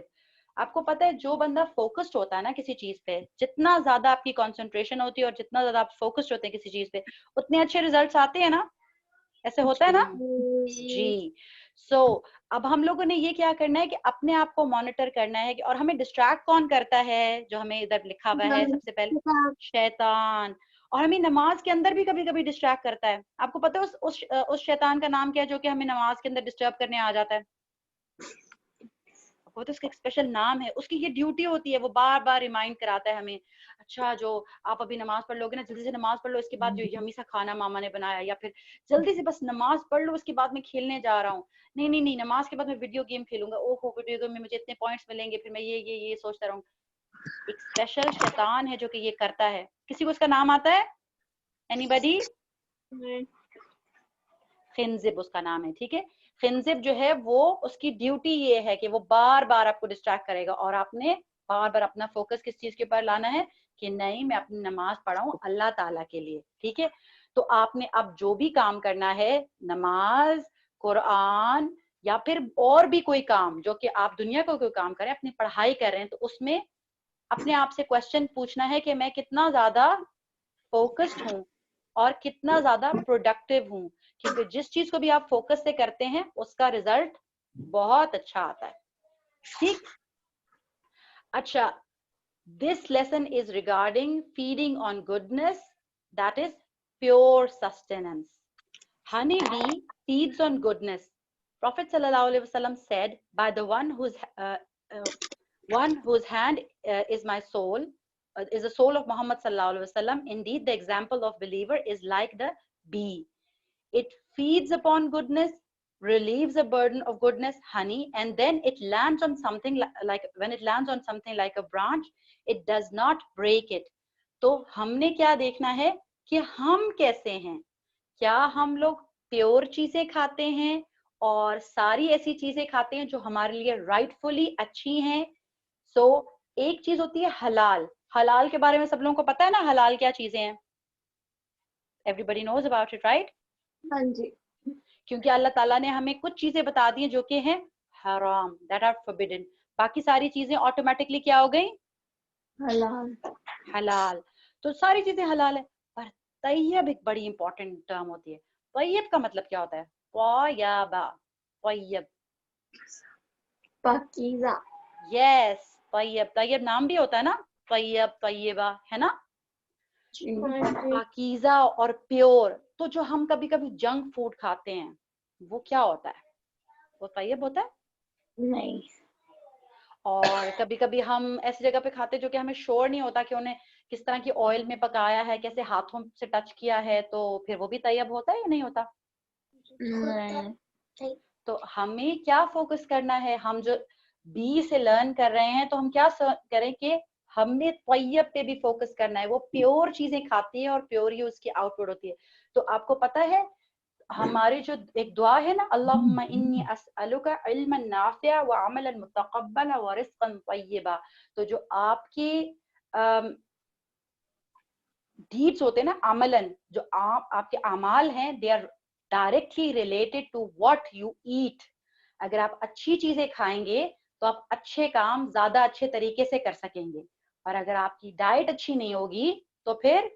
آپ کو پتہ ہے جو بندہ فوکسڈ ہوتا ہے نا کسی چیز پہ, جتنا زیادہ آپ کی کنسنٹریشن ہوتی ہے اور جتنا زیادہ آپ فوکسڈ ہوتے ہیں کسی چیز پہ, اتنے اچھے ریزلٹس آتے ہیں نا. ایسے ہوتا ہے نا جی. سو اب ہم لوگوں نے یہ کیا کرنا ہے کہ اپنے آپ کو مانیٹر کرنا ہے کہ, اور ہمیں ڈسٹریکٹ کون کرتا ہے, جو ہمیں ادھر لکھا ہوا ہے سب سے پہلے شیطان. اور ہمیں نماز کے اندر بھی کبھی کبھی ڈسٹریکٹ کرتا ہے. آپ کو پتہ ہے اس شیطان کا نام کیا ہے جو کہ ہمیں نماز کے اندر ڈسٹرب کرنے آ جاتا ہے؟ وہ تو اس کا ایک اسپیشل نام ہے. اس کی یہ ڈیوٹی ہوتی ہے, وہ بار بار ریمائنڈ کراتا ہے ہمیں, اچھا جو آپ ابھی نماز پڑھ لو گے نا, جلدی سے نماز پڑھ لو, اس کے بعد جو یمی سا کھانا ماما نے بنایا, یا پھر جلدی سے بس نماز پڑھ لو, اس کے بعد میں کھیلنے جا رہا ہوں. نہیں نماز کے بعد میں ویڈیو گیم کھیلوں گا, اوہ ویڈیو گیم میں مجھے اتنے پوائنٹس ملیں گے, پھر میں یہ سوچتا رہوں. ایک اسپیشل شیطان ہے جو کہ یہ کرتا ہے. کسی کو اس کا نام آتا ہے؟ Any body? خنزب اس کا نام ہے. ٹھیک ہے, خنزب جو ہے وہ اس کی ڈیوٹی یہ ہے کہ وہ بار بار آپ کو ڈسٹریکٹ کرے گا, اور آپ نے بار بار اپنا فوکس کس چیز کے اوپر لانا ہے کہ نہیں میں اپنی نماز پڑھا ہوں اللہ تعالیٰ کے لیے. ٹھیک ہے, تو آپ نے اب جو بھی کام کرنا ہے, نماز, قرآن, یا پھر اور بھی کوئی کام جو کہ آپ دنیا کو کوئی کام کریں, اپنی پڑھائی کر رہے ہیں, تو اس میں اپنے آپ سے کوشچن پوچھنا ہے کہ میں کتنا زیادہ فوکسڈ ہوں اور کتنا زیادہ پروڈکٹیو ہوں. کیونکہ جس چیز کو بھی آپ فوکس سے کرتے ہیں اس کا ریزلٹ بہت اچھا آتا ہے. ٹھیک, اچھا, this lesson is regarding feeding on goodness, that is pure sustenance. Honey bee feeds on goodness. Prophet sallallahu alaihi wasallam said, by the one whose hand is my soul, is the soul of Muhammad sallallahu alaihi wasallam. Indeed, the example of believer is like the bee. It feeds upon goodness, relieves a burden of goodness, honey, and then it lands on something like when it lands on something like a branch, it does not break it. تو ہم نے کیا دیکھنا ہے کہ ہم کیسے ہیں. کیا ہم لوگ پیور چیزیں کھاتے ہیں اور ساری ایسی چیزیں کھاتے ہیں جو ہمارے لیے رائٹ فلی اچھی ہیں. سو ایک چیز ہوتی ہے حلال. حلال کے بارے میں سب لوگوں کو پتا ہے نا حلال کیا چیزیں ہیں؟ Everybody knows about it, right? ہاں جی. کیونکہ اللہ تعالیٰ نے ہمیں کچھ چیزیں بتا دی ہیں جو کہ ہیں حرام, that are forbidden. باقی ساری چیزیں آٹومیٹکلی کیا ہو گئی؟ حلال. تو ساری چیزیں حلال ہے. پر طیب ایک بڑی امپورٹنٹ ٹرم ہوتی ہے. طیب کا مطلب کیا ہوتا ہے؟ طیبہ, طیب, پاکیزہ. یس, طیب. طیب نام بھی ہوتا ہے نا, طیب, طیبہ, ہے نا, پاکیزہ اور پیور. تو جو ہم کبھی کبھی جنک فوڈ کھاتے ہیں وہ کیا ہوتا ہے؟ وہ طیب ہوتا ہے؟ نہیں. اور کبھی کبھی ہم ایسی جگہ پہ کھاتے جو کہ ہمیں شور نہیں ہوتا کہ انہیں کس طرح کی آئل میں پکایا ہے, کیسے ہاتھوں سے ٹچ کیا ہے, تو پھر وہ بھی طیب ہوتا ہے یا نہیں ہوتا؟ تو ہمیں کیا فوکس کرنا ہے؟ ہم جو بی سے لرن کر رہے ہیں تو ہم کیا کریں کہ ہم نے طیب پہ بھی فوکس کرنا ہے. وہ پیور چیزیں کھاتی ہے اور پیور ہی اس کی آؤٹ پٹ ہوتی ہے. تو آپ کو پتا ہے ہماری جو ایک دعا ہے نا, اللہم انی اسألک علما نافعا وعملا متقبلا ورزقا طیبا, تو جو آپ کی ڈیڈز ہوتے ہیں نا, عملاً جو آپ کے اعمال ہیں, they are directly related to what you eat. اگر آپ اچھی چیزیں کھائیں گے تو آپ اچھے کام زیادہ اچھے طریقے سے کر سکیں گے, اور اگر آپ کی ڈائٹ اچھی نہیں ہوگی تو پھر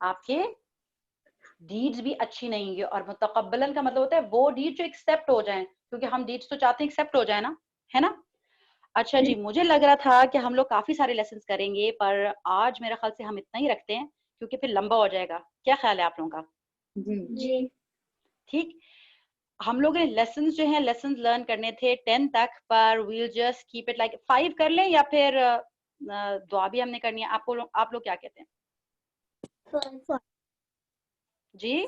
آپ کے ڈیڈز بھی اچھی نہیں ہوں گی. اور متقبلاً کا مطلب ہوتا ہے وہ ڈیڈ جو ایکسیپٹ ہو جائیں, کیونکہ ہم ڈیڈز تو چاہتے ہیں ایکسیپٹ ہو جائیں نا, ہے نا. اچھا جی, مجھے لگ رہا تھا کہ ہم لوگ کافی سارے لیسنز کریں گے, پر آج میرے خیال سے ہم اتنا ہی رکھتے ہیں کیونکہ پھر لمبا ہو جائے گا. کیا خیال ہے آپ لوگوں کا؟ جی. ٹھیک, ہم لوگ نے لیسنز جو ہیں لیسنز لرن کرنے تھے 10 تک, پر well just keep it like 5 کر لیں, یا پھر دعا بھی ہم نے کرنی ہے. آپ لوگ کیا کہتے ہیں جی؟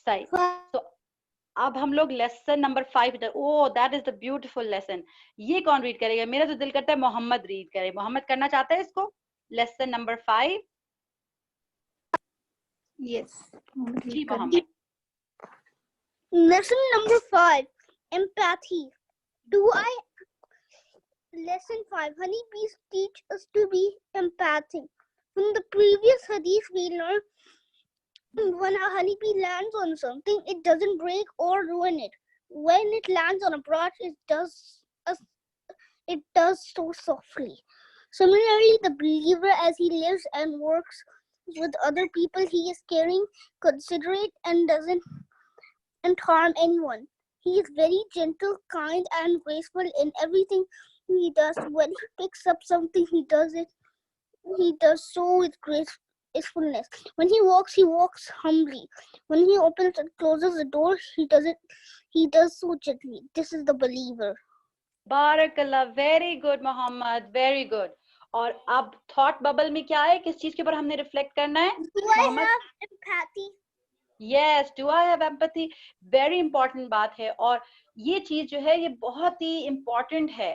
صحیح. تو اب ہم لوگ lesson number 5. O that is the beautiful lesson. یہ کون ریڈ کرے گا؟ میرا تو دل کرتا ہے محمد ریڈ کرے. محمد کرنا چاہتا ہے اس کو, lesson number 5. Yes. G Muhammad. Lesson number 5, empathy. Lesson 5, honeybees teach us to be empathic. From the previous hadith we learned when a honeybee lands on something, it doesn't break or ruin it. When it lands on a branch, it does so softly. Similarly, the believer, as he lives and works with other people, he is caring, considerate, and doesn't harm anyone. He is very gentle, kind, and graceful in everything he does. When he picks up something, he does so with gracefulness. When he walks humbly. When he opens and closes the door, he does so gently. This is the believer. بارک اللہ, ویری گڈ محمد, ویری گڈ. اور اب تھاٹ ببل میں کیا ہے, کس چیز کے اوپر ہم نے ریفلیکٹ کرنا ہے؟ Do I have empathy? Yes, do I have empathy? Very important بات ہے. اور یہ چیز جو ہے یہ بہت ہی امپورٹنٹ ہے.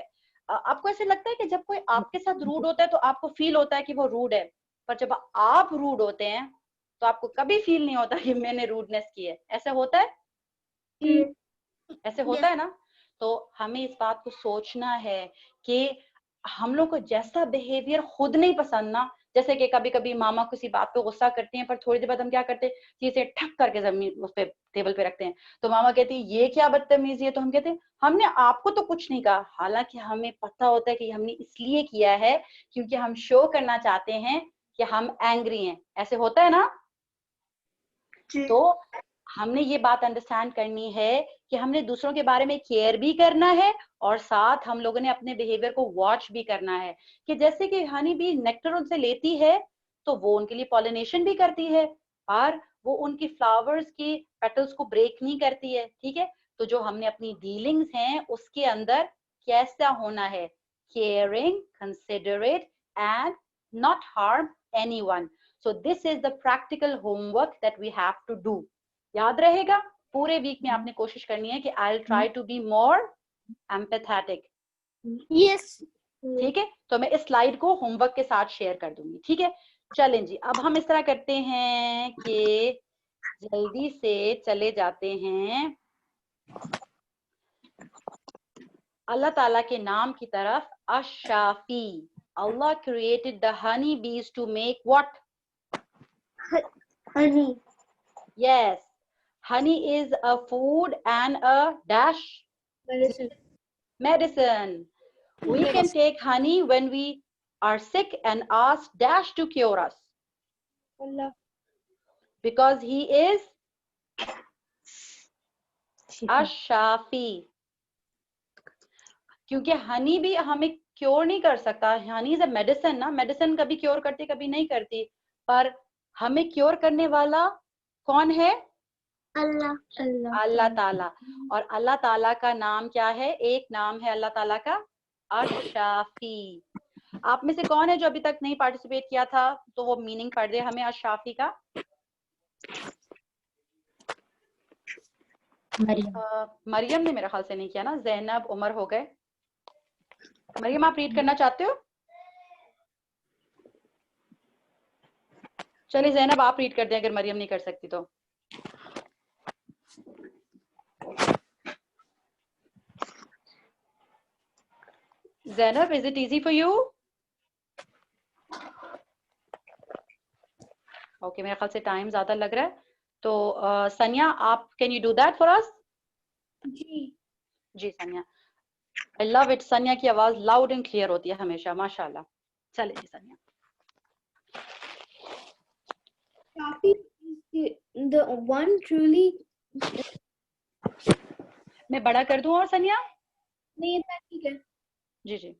آپ کو ایسے لگتا ہے کہ جب کوئی آپ کے ساتھ روڈ ہوتا ہے تو آپ کو فیل ہوتا ہے کہ وہ روڈ ہے, پر جب آپ روڈ ہوتے ہیں تو آپ کو کبھی فیل نہیں ہوتا کہ میں نے روڈنس کی ہے. ایسا ہوتا ہے؟ ایسے ہوتا ہے نا. تو ہمیں اس بات کو سوچنا ہے کہ ہم لوگ کو جیسا بیہیویئر خود نہیں پسند نا, جیسے کہ کبھی کبھی ماما کسی بات پہ غصہ کرتے ہیں, پر تھوڑی دیر بعد ہم کیا کرتے ہیں, چیزیں ٹھک کر کے زمین اس پہ ٹیبل پہ رکھتے ہیں. تو ماما کہتی ہے یہ کیا بدتمیزی ہے, تو ہم کہتے ہیں ہم نے آپ کو تو کچھ نہیں کہا, حالانکہ ہمیں پتہ ہوتا ہے کہ ہم نے اس لیے کیا ہے کیونکہ ہم شو کرنا چاہتے ہیں کہ ہم اینگری ہیں. ایسے ہوتا ہے نا. تو ہم نے یہ بات انڈرسٹینڈ کرنی ہے کہ ہم نے دوسروں کے بارے میں کیئر بھی کرنا ہے, اور ساتھ ہم لوگوں نے اپنے بیہیویئر کو واچ بھی کرنا ہے. کہ جیسے کہ ہنی بی نیکٹر ان سے لیتی ہے تو وہ ان کے لیے پالینیشن بھی کرتی ہے, اور وہ ان کی فلاورز کی پیٹلز کو بریک نہیں کرتی ہے. ٹھیک ہے, تو جو ہم نے اپنی ڈیلنگز ہیں اس کے اندر کیسا ہونا ہے, caring, considerate, and not harm anyone. So this is the practical homework that we have to do. یاد رہے گا, پورے ویک میں آپ نے کوشش کرنی ہے کہ I'll try to be more empathetic. Yes. ٹھیک ہے, تو میں اس سلائیڈ کو ہوم ورک کے ساتھ شیئر کر دوں گی. ٹھیک ہے, چلیں جی. اب ہم اس طرح کرتے ہیں کہ جلدی سے چلے جاتے ہیں اللہ تعالیٰ کے نام کی طرف. الشافی. Allah created the honey bees to make what? Honey. Yes. Honey is a food and a dash medicine. We can take honey when we are sick and ask dash to cure us. Allah. Because he is Ash-Shafi. کیونکہ ہنی بھی ہمیں کیور نہیں کر سکتا. ہنی از اے میڈیسن نا, میڈیسن کبھی کیور کرتی کبھی نہیں کرتی, پر ہمیں کیور کرنے والا کون ہے؟ اللہ تعالیٰ. اور اللہ تعالیٰ کا نام کیا ہے؟ ایک نام ہے اللہ تعالیٰ کا الشافی. آپ میں سے کون ہے جو ابھی تک نہیں پارٹیسپیٹ کیا تھا, تو وہ میننگ پڑھ دے ہمیں الشافی کا. مریم نے میرا خیال سے نہیں کیا نا. زینب, عمر ہو گئے. مریم آپ ریڈ کرنا چاہتے ہو؟ چلیے زینب آپ ریڈ کر دیں اگر مریم نہیں کر سکتی تو. زینب, is it easy for you? Okay, میرے خیال سے ٹائم زیادہ لگ رہا ہے, تو سنیا آپ can you do that for us? جی سنیا. I love it. سنیا کی آواز لاؤڈ اینڈ کلیئر ہوتی ہے ہمیشہ, ماشاء اللہ. چلے جی سنیا. The one truly. میں بڑا کر دوں اور سنیا؟ نہیں ٹھیک ہے. جی جی.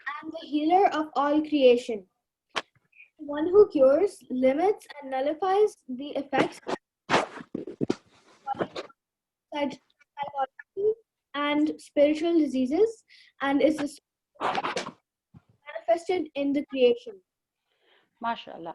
And the healer of all creation. One who cures, limits, and nullifies the effects psychology and spiritual diseases, and is manifested in the creation. MashaAllah.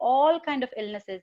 all kind of illnesses.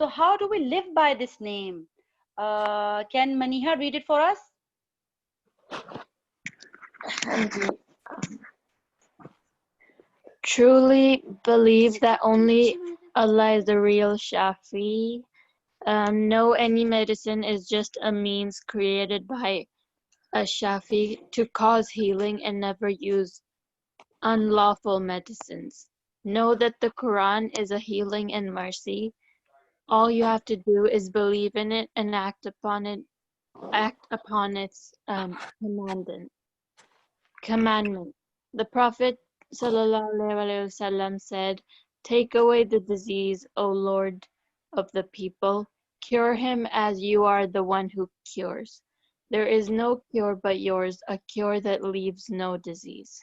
So how do we live by this name? Can Maniha read it for us? Truly believe that only Allah is the real Shafi. No, any medicine is just a means created by a Shafi to cause healing, and never use unlawful medicines. Know that the Quran is a healing and mercy. All you have to do is believe in it and act upon its commandment. The Prophet ﷺ said, "Take away the disease, O Lord of the people. Cure him as you are the one who cures. There is no cure but yours, a cure that leaves no disease."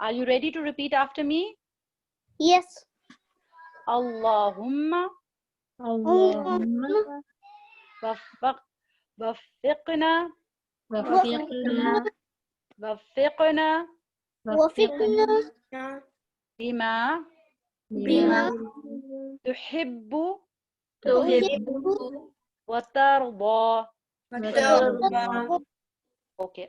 Are you ready to repeat after me? Yes. Allahumma وفقنا بما تحب وترضى. Okay,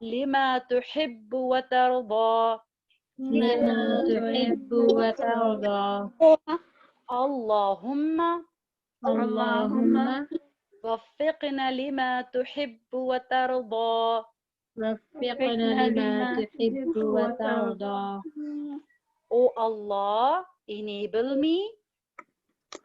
لما تحب وترضى. اللهم وفقنا لما تحب وترضى. O Allah, enable me,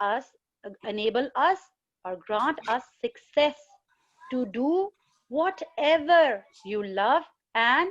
us, enable us, or grant us success to do whatever you love and,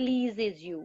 pleases you.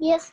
Yes.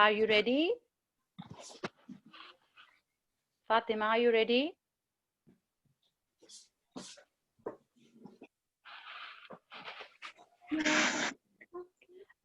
Are you ready? Fatima, are you ready?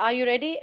are you ready?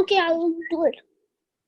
Okay, I will do it.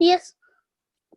Yes.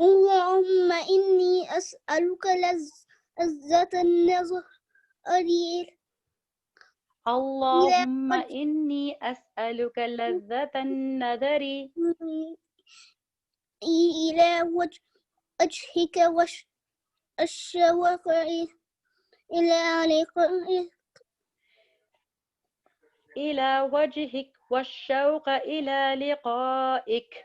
اللهم إني أسألك عزة النظر اللهم إني أسألك لذة النذر إلى وجهك والشوق إلى لقائك إلى وجهك والشوق إلى لقائك.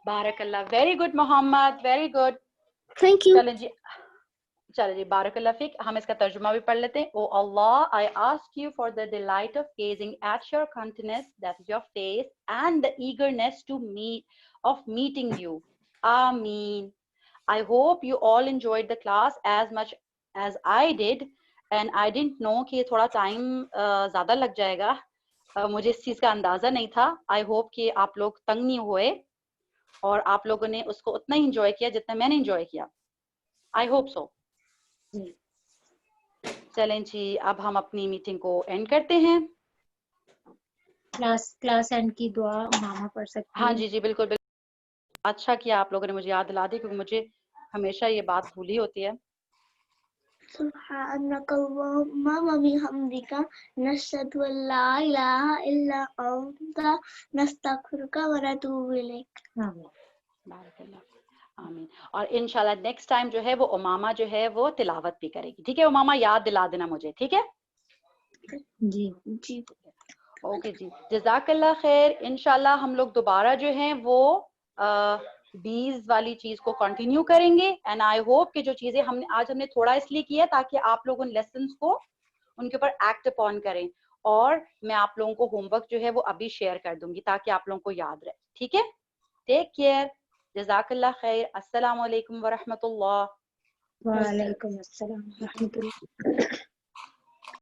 Barakallah. Very good, Muhammad. Very good. Thank you. چلے جی بارک اللہ فیک. ہم اس کا ترجمہ بھی پڑھ لیتے ہیں. او اللہ, I ask you for the delight of gazing at your countenance, that is your face, and the eagerness to meeting you. Ameen. I hope you all enjoyed the class as much as I did, and I didn't know کہ یہ تھوڑا ٹائم زیادہ لگ جائے گا. مجھے اس چیز کا اندازہ نہیں تھا. I hope کہ آپ لوگ تنگ نہیں ہوئے اور آپ لوگوں نے اس کو اتنا ہی انجوائے کیا جتنا میں نے انجوائے کیا. I hope so. چلیں جی اب ہم اپنی میٹنگ کو اینڈ کرتے ہیں. کلاس اینڈ کی دعا ماما پڑھ سکتی ہاں ہیں؟ جی بالکل بالکل. اچھا کیا آپ لوگوں نے مجھے یاد دلا دی, کیونکہ مجھے ہمیشہ یہ بات بھولی ہوتی ہے. سبحانك اللهم وبحمدك نشهد أن لا إله إلا أنت نستغفرك ونتوب إليك. بارک اللہ. آمین. اور انشاءاللہ نیکسٹ ٹائم جو ہے وہ امامہ جو ہے وہ تلاوت بھی کرے گی. ٹھیک ہے امامہ, یاد دلا دینا مجھے. ٹھیک ہے جی جی. اوکے جی, جزاک اللہ خیر. انشاءاللہ ہم لوگ دوبارہ جو ہیں وہ بیز والی چیز کو کنٹینیو کریں گے. اینڈ آئی ہوپ کہ جو چیزیں ہم نے تھوڑا اس لیے کیا تاکہ آپ لوگ ان لیسنس کو ان کے اوپر ایکٹ اپون کریں, اور میں آپ لوگوں کو ہوم ورک جو ہے وہ ابھی شیئر کر دوں گی تاکہ آپ لوگوں کو یاد رہے. ٹھیک ہے, ٹیک کیئر. جزاک اللہ خیر. السلام علیکم ورحمۃ اللہ. وعلیکم السلام ورحمۃ اللہ.